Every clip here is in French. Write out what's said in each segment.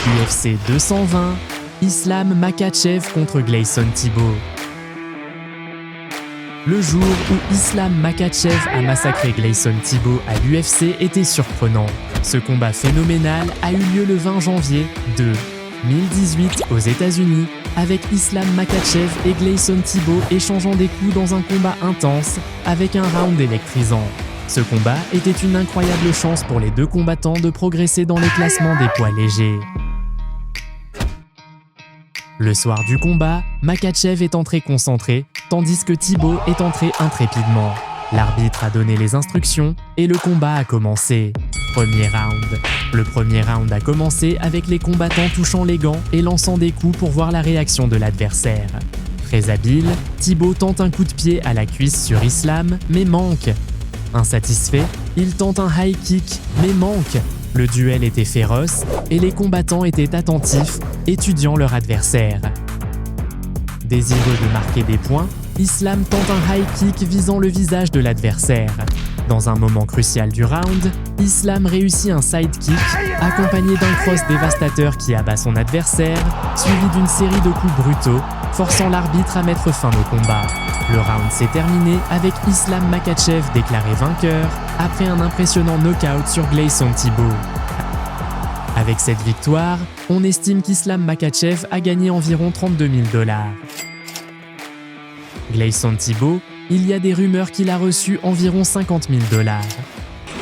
UFC 220, Islam Makhachev contre Gleison Tibau. Le jour où Islam Makhachev a massacré Gleison Tibau à l'UFC était surprenant. Ce combat phénoménal a eu lieu le 20 janvier 2018 aux États-Unis, avec Islam Makhachev et Gleison Tibau échangeant des coups dans un combat intense, avec un round électrisant. Ce combat était une incroyable chance pour les deux combattants de progresser dans les classements des poids légers. Le soir du combat, Makhachev est entré concentré, tandis que Tibau est entré intrépidement. L'arbitre a donné les instructions et le combat a commencé. Premier round. Le premier round a commencé avec les combattants touchant les gants et lançant des coups pour voir la réaction de l'adversaire. Très habile, Tibau tente un coup de pied à la cuisse sur Islam, mais manque. Insatisfait, il tente un high kick, mais manque. Le duel était féroce et les combattants étaient attentifs, étudiant leur adversaire. Désireux de marquer des points, Islam tente un high kick visant le visage de l'adversaire. Dans un moment crucial du round, Islam réussit un sidekick accompagné d'un cross dévastateur qui abat son adversaire, suivi d'une série de coups brutaux, forçant l'arbitre à mettre fin au combat. Le round s'est terminé avec Islam Makhachev déclaré vainqueur après un impressionnant knockout sur Gleison Tibau. Avec cette victoire, on estime qu'Islam Makhachev a gagné environ 32 000 $. Gleison Tibau, il y a des rumeurs qu'il a reçu environ 50 000 $.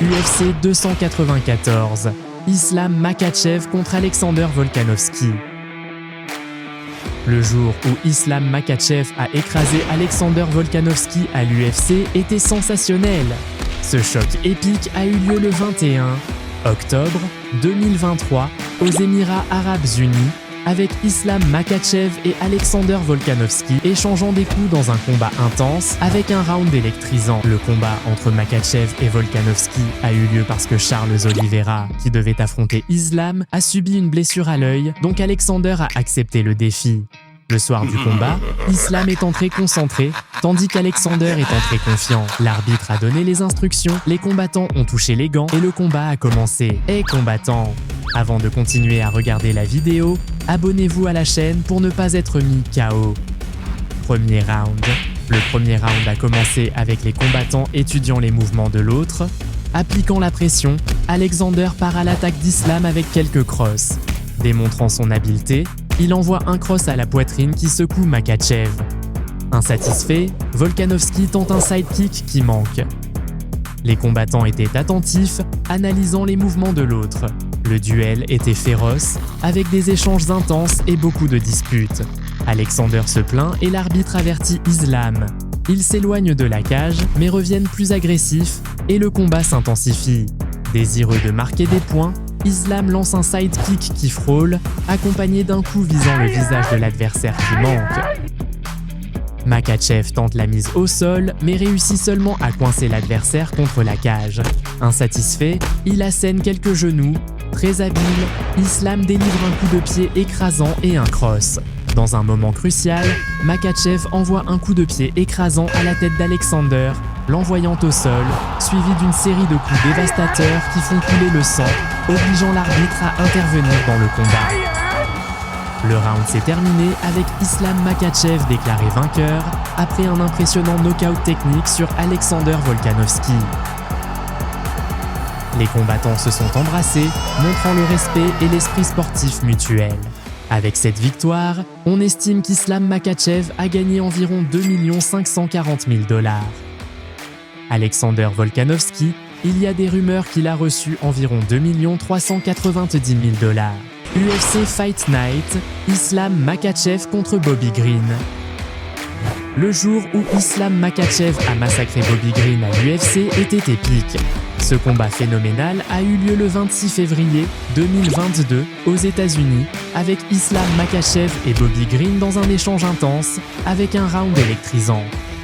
UFC 294, Islam Makhachev contre Alexander Volkanovski. Le jour où Islam Makhachev a écrasé Alexander Volkanovski à l'UFC était sensationnel. Ce choc épique a eu lieu le 21 octobre 2023 aux Émirats Arabes Unis, avec Islam Makhachev et Alexander Volkanovski échangeant des coups dans un combat intense avec un round électrisant. Le combat entre Makhachev et Volkanovski a eu lieu parce que Charles Oliveira, qui devait affronter Islam, a subi une blessure à l'œil, donc Alexander a accepté le défi. Le soir du combat, Islam est entré concentré, tandis qu'Alexander est entré confiant. L'arbitre a donné les instructions, les combattants ont touché les gants et le combat a commencé. Combattants, avant de continuer à regarder la vidéo, abonnez-vous à la chaîne pour ne pas être mis KO. Premier round. Le premier round a commencé avec les combattants étudiant les mouvements de l'autre. Appliquant la pression, Alexander part à l'attaque d'Islam avec quelques crosses. Démontrant son habileté, il envoie un cross à la poitrine qui secoue Makhachev. Insatisfait, Volkanovski tente un sidekick qui manque. Les combattants étaient attentifs, analysant les mouvements de l'autre. Le duel était féroce, avec des échanges intenses et beaucoup de disputes. Alexander se plaint et l'arbitre avertit Islam. Ils s'éloignent de la cage, mais reviennent plus agressifs, et le combat s'intensifie. Désireux de marquer des points, Islam lance un sidekick qui frôle, accompagné d'un coup visant le visage de l'adversaire qui manque. Makhachev tente la mise au sol, mais réussit seulement à coincer l'adversaire contre la cage. Insatisfait, il assène quelques genoux. Très habile, Islam délivre un coup de pied écrasant et un cross. Dans un moment crucial, Makhachev envoie un coup de pied écrasant à la tête d'Alexander, l'envoyant au sol, suivi d'une série de coups dévastateurs qui font couler le sang, obligeant l'arbitre à intervenir dans le combat. Le round s'est terminé avec Islam Makhachev déclaré vainqueur après un impressionnant knockout technique sur Alexander Volkanovski. Les combattants se sont embrassés, montrant le respect et l'esprit sportif mutuel. Avec cette victoire, on estime qu'Islam Makhachev a gagné environ 2 540 000 $. Alexander Volkanovski, il y a des rumeurs qu'il a reçu environ 2 390 000 $. UFC Fight Night, Islam Makhachev contre Bobby Green. Le jour où Islam Makhachev a massacré Bobby Green à l'UFC était épique. Ce combat phénoménal a eu lieu le 26 février 2022 aux États-Unis, avec Islam Makhachev et Bobby Green dans un échange intense, avec un round électrisant.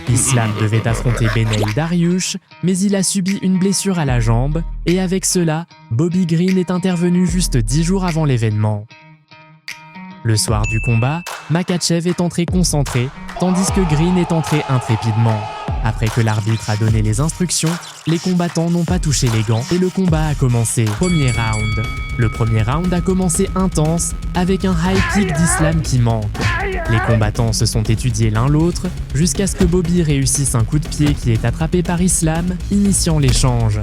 Islam devait affronter Beneil Dariush, mais il a subi une blessure à la jambe, et avec cela, Bobby Green est intervenu juste 10 jours avant l'événement. Le soir du combat, Makhachev est entré concentré, tandis que Green est entré intrépidement. Après que l'arbitre a donné les instructions, les combattants n'ont pas touché les gants et le combat a commencé. Premier round. Le premier round a commencé intense, avec un high kick d'Islam qui manque. Les combattants se sont étudiés l'un l'autre, jusqu'à ce que Bobby réussisse un coup de pied qui est attrapé par Islam, initiant l'échange.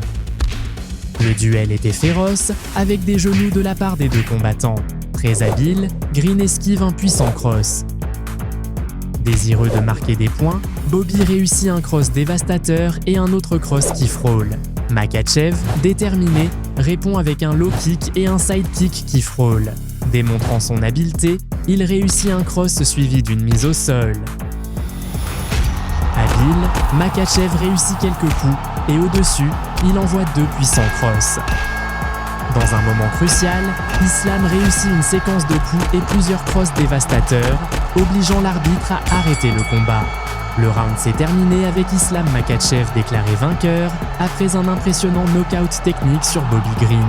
Le duel était féroce, avec des genoux de la part des deux combattants. Très habile, Green esquive un puissant cross. Désireux de marquer des points, Bobby réussit un cross dévastateur et un autre cross qui frôle. Makhachev, déterminé, répond avec un low kick et un side kick qui frôle. Démontrant son habileté, il réussit un cross suivi d'une mise au sol. Habile, Makhachev réussit quelques coups et au-dessus, il envoie deux puissants crosses. Dans un moment crucial, Islam réussit une séquence de coups et plusieurs crosses dévastateurs, obligeant l'arbitre à arrêter le combat. Le round s'est terminé avec Islam Makhachev déclaré vainqueur après un impressionnant knockout technique sur Bobby Green.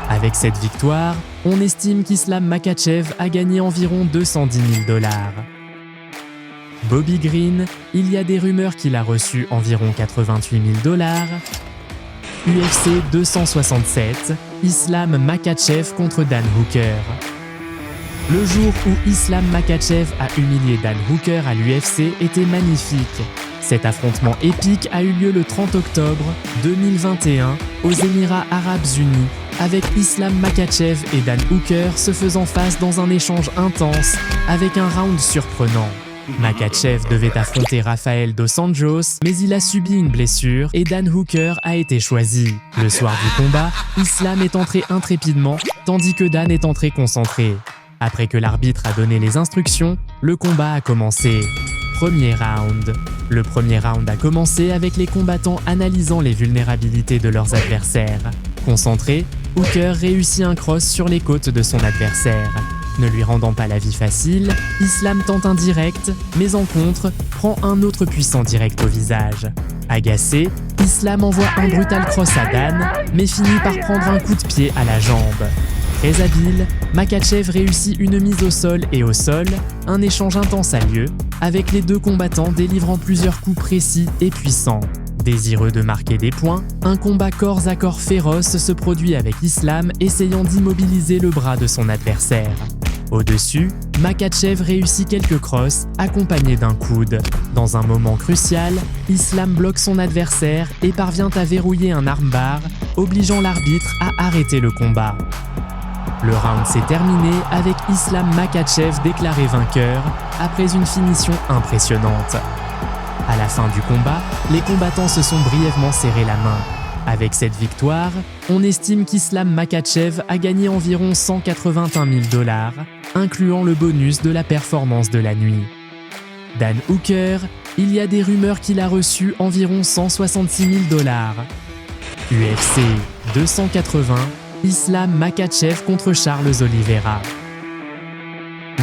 Avec cette victoire, on estime qu'Islam Makhachev a gagné environ 210 000 $. Bobby Green, il y a des rumeurs qu'il a reçu environ 88 000 $. UFC 267, Islam Makhachev contre Dan Hooker. Le jour où Islam Makhachev a humilié Dan Hooker à l'UFC était magnifique. Cet affrontement épique a eu lieu le 30 octobre 2021 aux Émirats Arabes Unis, avec Islam Makhachev et Dan Hooker se faisant face dans un échange intense avec un round surprenant. Makhachev devait affronter Rafael dos Anjos, mais il a subi une blessure et Dan Hooker a été choisi. Le soir du combat, Islam est entré intrépidement, tandis que Dan est entré concentré. Après que l'arbitre a donné les instructions, le combat a commencé. Premier round. Le premier round a commencé avec les combattants analysant les vulnérabilités de leurs adversaires. Concentré, Hooker réussit un cross sur les côtes de son adversaire. Ne lui rendant pas la vie facile, Islam tente un direct, mais en contre, prend un autre puissant direct au visage. Agacé, Islam envoie un brutal cross à Dan, mais finit par prendre un coup de pied à la jambe. Très habile, Makhachev réussit une mise au sol et au sol, un échange intense a lieu, avec les deux combattants délivrant plusieurs coups précis et puissants. Désireux de marquer des points, un combat corps à corps féroce se produit avec Islam essayant d'immobiliser le bras de son adversaire. Au-dessus, Makhachev réussit quelques crosses accompagnés d'un coude. Dans un moment crucial, Islam bloque son adversaire et parvient à verrouiller un armbar, obligeant l'arbitre à arrêter le combat. Le round s'est terminé avec Islam Makhachev déclaré vainqueur après une finition impressionnante. À la fin du combat, les combattants se sont brièvement serré la main. Avec cette victoire, on estime qu'Islam Makhachev a gagné environ 181 000 $, incluant le bonus de la performance de la nuit. Dan Hooker, il y a des rumeurs qu'il a reçu environ 166 000 $. UFC 280, Islam Makhachev contre Charles Oliveira.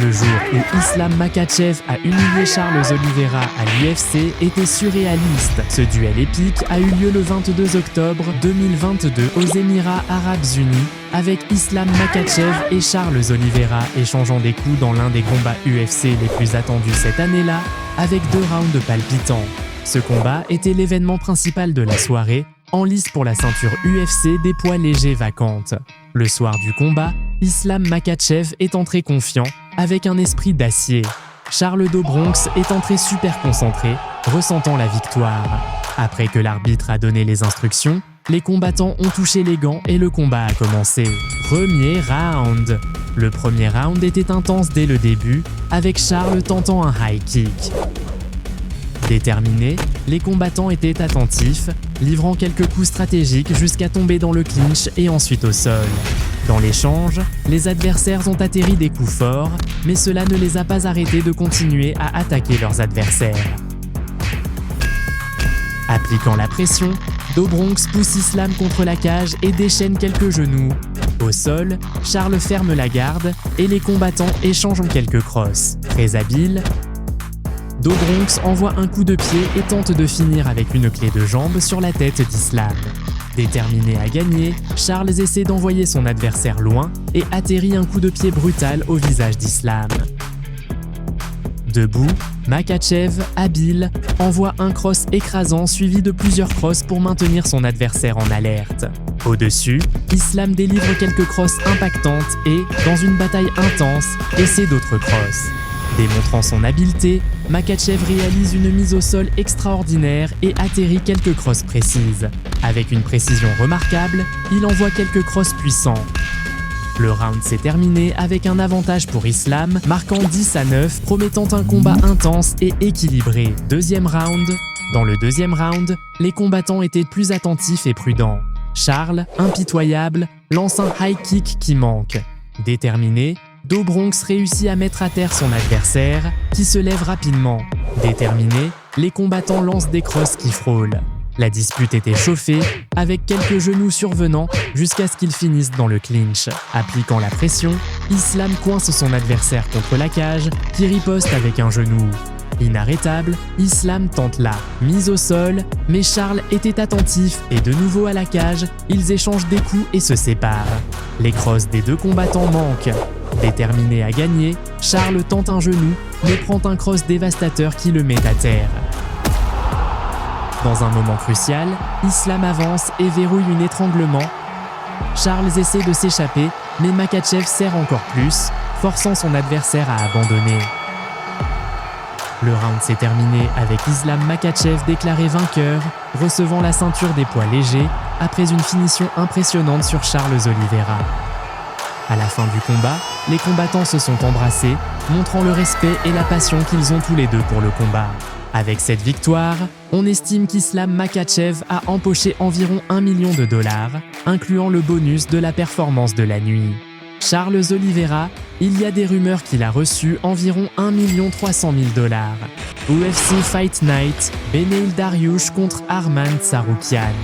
Le jour où Islam Makhachev a humilié Charles Oliveira à l'UFC était surréaliste. Ce duel épique a eu lieu le 22 octobre 2022 aux Émirats Arabes Unis, avec Islam Makhachev et Charles Oliveira échangeant des coups dans l'un des combats UFC les plus attendus cette année-là, avec 2 rounds palpitants. Ce combat était l'événement principal de la soirée, en lice pour la ceinture UFC des poids légers vacante. Le soir du combat, Islam Makhachev est entré confiant, avec un esprit d'acier. Charles do Bronx est entré super concentré, ressentant la victoire. Après que l'arbitre a donné les instructions, les combattants ont touché les gants et le combat a commencé. Premier round. Le premier round était intense dès le début, avec Charles tentant un high kick. Déterminés, les combattants étaient attentifs, livrant quelques coups stratégiques jusqu'à tomber dans le clinch et ensuite au sol. Dans l'échange, les adversaires ont atterri des coups forts, mais cela ne les a pas arrêtés de continuer à attaquer leurs adversaires. Appliquant la pression, do Bronx pousse Islam contre la cage et déchaîne quelques genoux. Au sol, Charles ferme la garde et les combattants échangent quelques crosses. Très habile, do Bronx envoie un coup de pied et tente de finir avec une clé de jambe sur la tête d'Islam. Déterminé à gagner, Charles essaie d'envoyer son adversaire loin et atterrit un coup de pied brutal au visage d'Islam. Debout, Makhachev, habile, envoie un cross écrasant suivi de plusieurs crosses pour maintenir son adversaire en alerte. Au-dessus, Islam délivre quelques crosses impactantes et, dans une bataille intense, essaie d'autres crosses. Démontrant son habileté, Makhachev réalise une mise au sol extraordinaire et atterrit quelques crosses précises. Avec une précision remarquable, il envoie quelques crosses puissants. Le round s'est terminé avec un avantage pour Islam, marquant 10-9, promettant un combat intense et équilibré. Deuxième round. Dans le deuxième round, les combattants étaient plus attentifs et prudents. Charles, impitoyable, lance un high kick qui manque. Déterminé, Do-Bronx réussit à mettre à terre son adversaire, qui se lève rapidement. Déterminé, les combattants lancent des crosses qui frôlent. La dispute était chauffée, avec quelques genoux survenant jusqu'à ce qu'ils finissent dans le clinch. Appliquant la pression, Islam coince son adversaire contre la cage, qui riposte avec un genou. Inarrêtable, Islam tente la mise au sol, mais Charles était attentif et de nouveau à la cage, ils échangent des coups et se séparent. Les crosses des deux combattants manquent. Déterminé à gagner, Charles tente un genou, mais prend un cross dévastateur qui le met à terre. Dans un moment crucial, Islam avance et verrouille un étranglement. Charles essaie de s'échapper, mais Makhachev serre encore plus, forçant son adversaire à abandonner. Le round s'est terminé avec Islam Makhachev déclaré vainqueur, recevant la ceinture des poids légers après une finition impressionnante sur Charles Oliveira. À la fin du combat, les combattants se sont embrassés, montrant le respect et la passion qu'ils ont tous les deux pour le combat. Avec cette victoire, on estime qu'Islam Makhachev a empoché environ $1 million, incluant le bonus de la performance de la nuit. Charles Oliveira, il y a des rumeurs qu'il a reçu environ $1 300 000. UFC Fight Night, Beneil Dariush contre Arman Tsarukyan.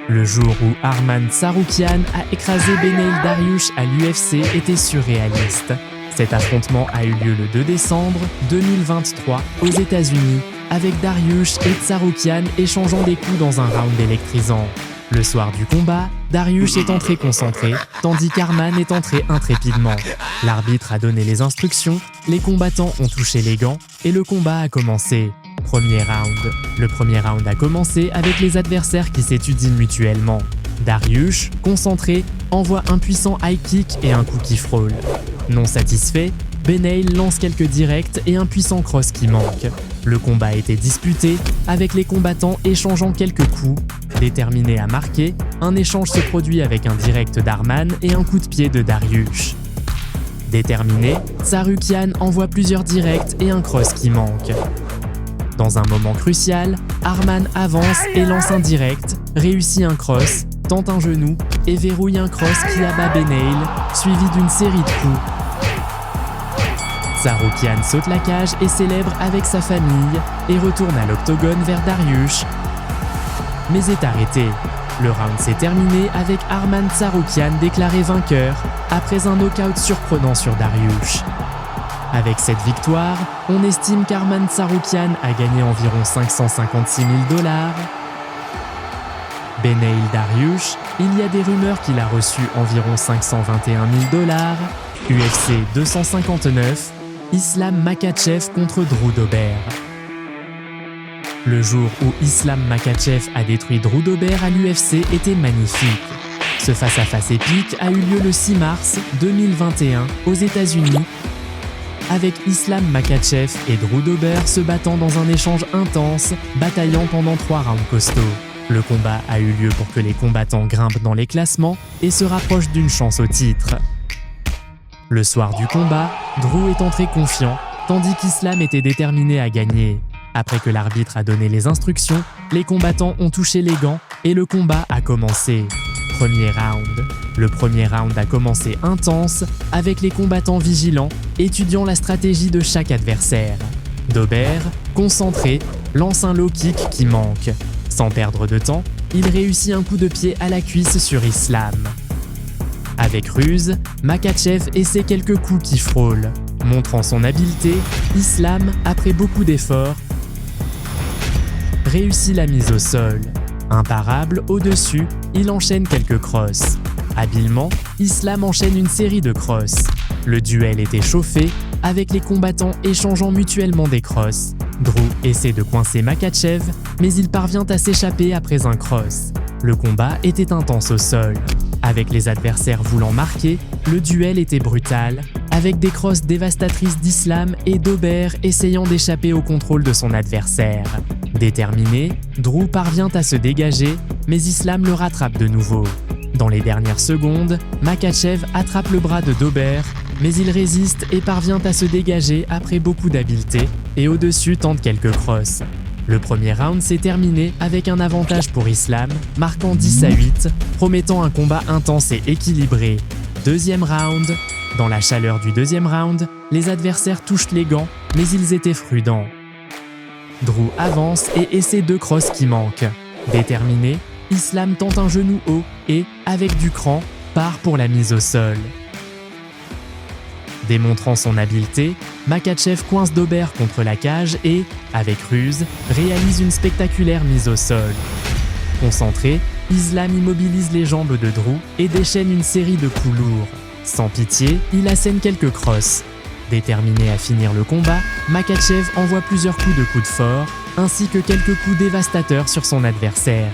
Le jour où Arman Tsarukyan a écrasé Beneil Dariush à l'UFC était surréaliste. Cet affrontement a eu lieu le 2 décembre 2023 aux États-Unis, avec Dariush et Tsarukyan échangeant des coups dans un round électrisant. Le soir du combat, Dariush est entré concentré, tandis qu'Arman est entré intrépidement. L'arbitre a donné les instructions, les combattants ont touché les gants et le combat a commencé. Premier round. Le premier round a commencé avec les adversaires qui s'étudient mutuellement. Dariush, concentré, envoie un puissant high kick et un coup qui frôle. Non satisfait, Beneil lance quelques directs et un puissant cross qui manque. Le combat était disputé, avec les combattants échangeant quelques coups. Déterminé à marquer, un échange se produit avec un direct d'Arman et un coup de pied de Dariush. Déterminé, Tsarukyan envoie plusieurs directs et un cross qui manque. Dans un moment crucial, Arman avance et lance un direct, réussit un cross, tente un genou et verrouille un cross qui abat Beneil, suivi d'une série de coups. Tsarukyan saute la cage et célèbre avec sa famille et retourne à l'octogone vers Dariush, mais est arrêté. Le round s'est terminé avec Arman Tsarukyan déclaré vainqueur après un knockout surprenant sur Dariush. Avec cette victoire, on estime qu'Arman Tsarukyan a gagné environ $556 000. Beneil Dariush, il y a des rumeurs qu'il a reçu environ $521 000. UFC 259, Islam Makhachev contre Drew Dober. Le jour où Islam Makhachev a détruit Drew Dober à l'UFC était magnifique. Ce face-à-face épique a eu lieu le 6 mars 2021 aux États-Unis, avec Islam Makhachev et Drew Dober se battant dans un échange intense, bataillant pendant 3 rounds costauds. Le combat a eu lieu pour que les combattants grimpent dans les classements et se rapprochent d'une chance au titre. Le soir du combat, Drew est entré confiant, tandis qu'Islam était déterminé à gagner. Après que l'arbitre a donné les instructions, les combattants ont touché les gants et le combat a commencé. Premier round. Le premier round a commencé intense, avec les combattants vigilants, étudiant la stratégie de chaque adversaire. Dober, concentré, lance un low kick qui manque. Sans perdre de temps, il réussit un coup de pied à la cuisse sur Islam. Avec ruse, Makhachev essaie quelques coups qui frôlent. Montrant son habileté, Islam, après beaucoup d'efforts, réussit la mise au sol. Imparable, au-dessus, il enchaîne quelques crosses. Habilement, Islam enchaîne une série de crosses. Le duel était chauffé, avec les combattants échangeant mutuellement des crosses. Drew essaie de coincer Makhachev, mais il parvient à s'échapper après un cross. Le combat était intense au sol. Avec les adversaires voulant marquer, le duel était brutal, avec des crosses dévastatrices d'Islam et Dober essayant d'échapper au contrôle de son adversaire. Déterminé, Drew parvient à se dégager, mais Islam le rattrape de nouveau. Dans les dernières secondes, Makhachev attrape le bras de Dober, mais il résiste et parvient à se dégager après beaucoup d'habileté, et au-dessus tente quelques crosses. Le premier round s'est terminé avec un avantage pour Islam, marquant 10-8, promettant un combat intense et équilibré. Deuxième round. Dans la chaleur du deuxième round, les adversaires touchent les gants, mais ils étaient prudents. Drew avance et essaie 2 crosses qui manquent. Déterminé, Islam tente un genou haut et, avec du cran, part pour la mise au sol. Démontrant son habileté, Makhachev coince Dober contre la cage et, avec ruse, réalise une spectaculaire mise au sol. Concentré, Islam immobilise les jambes de Drew et déchaîne une série de coups lourds. Sans pitié, il assène quelques crosses. Déterminé à finir le combat, Makhachev envoie plusieurs coups de coude forts, ainsi que quelques coups dévastateurs sur son adversaire.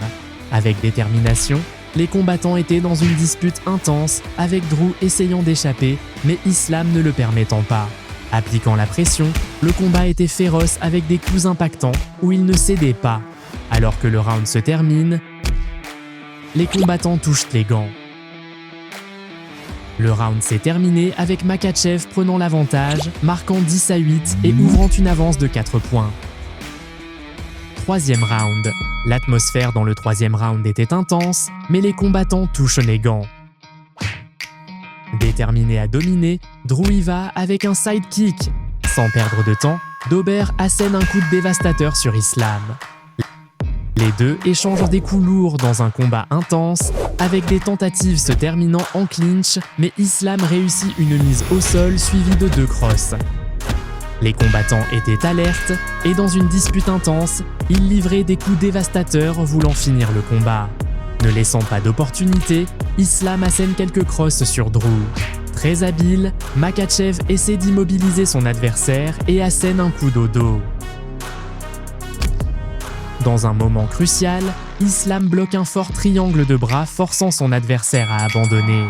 Avec détermination, les combattants étaient dans une dispute intense, avec Drew essayant d'échapper, mais Islam ne le permettant pas. Appliquant la pression, le combat était féroce avec des coups impactants où il ne cédait pas. Alors que le round se termine, les combattants touchent les gants. Le round s'est terminé avec Makhachev prenant l'avantage, marquant 10-8 et ouvrant une avance de 4 points. Troisième round. L'atmosphère dans le troisième round était intense, mais les combattants touchent les gants. Déterminé à dominer, Drew y va avec un sidekick. Sans perdre de temps, Dober assène un coup de dévastateur sur Islam. Les deux échangent des coups lourds dans un combat intense, avec des tentatives se terminant en clinch, mais Islam réussit une mise au sol suivie de 2 crosses. Les combattants étaient alertes et dans une dispute intense, ils livraient des coups dévastateurs voulant finir le combat. Ne laissant pas d'opportunité, Islam assène quelques crosses sur Drew. Très habile, Makhachev essaie d'immobiliser son adversaire et assène un coup au dos. Dans un moment crucial, Islam bloque un fort triangle de bras forçant son adversaire à abandonner.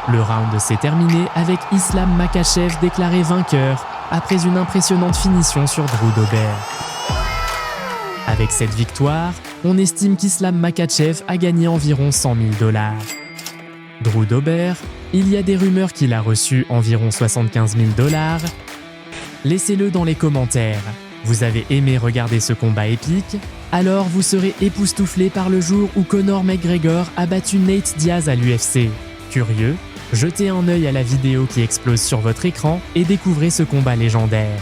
Le round s'est terminé avec Islam Makhachev déclaré vainqueur après une impressionnante finition sur Drew Dober. Avec cette victoire, on estime qu'Islam Makhachev a gagné environ 100 000 $. Drew Dober, il y a des rumeurs qu'il a reçu environ 75 000 $. Laissez-le dans les commentaires. Vous avez aimé regarder ce combat épique? Alors vous serez époustouflé par le jour où Conor McGregor a battu Nate Diaz à l'UFC. Curieux? Jetez un œil à la vidéo qui explose sur votre écran et découvrez ce combat légendaire.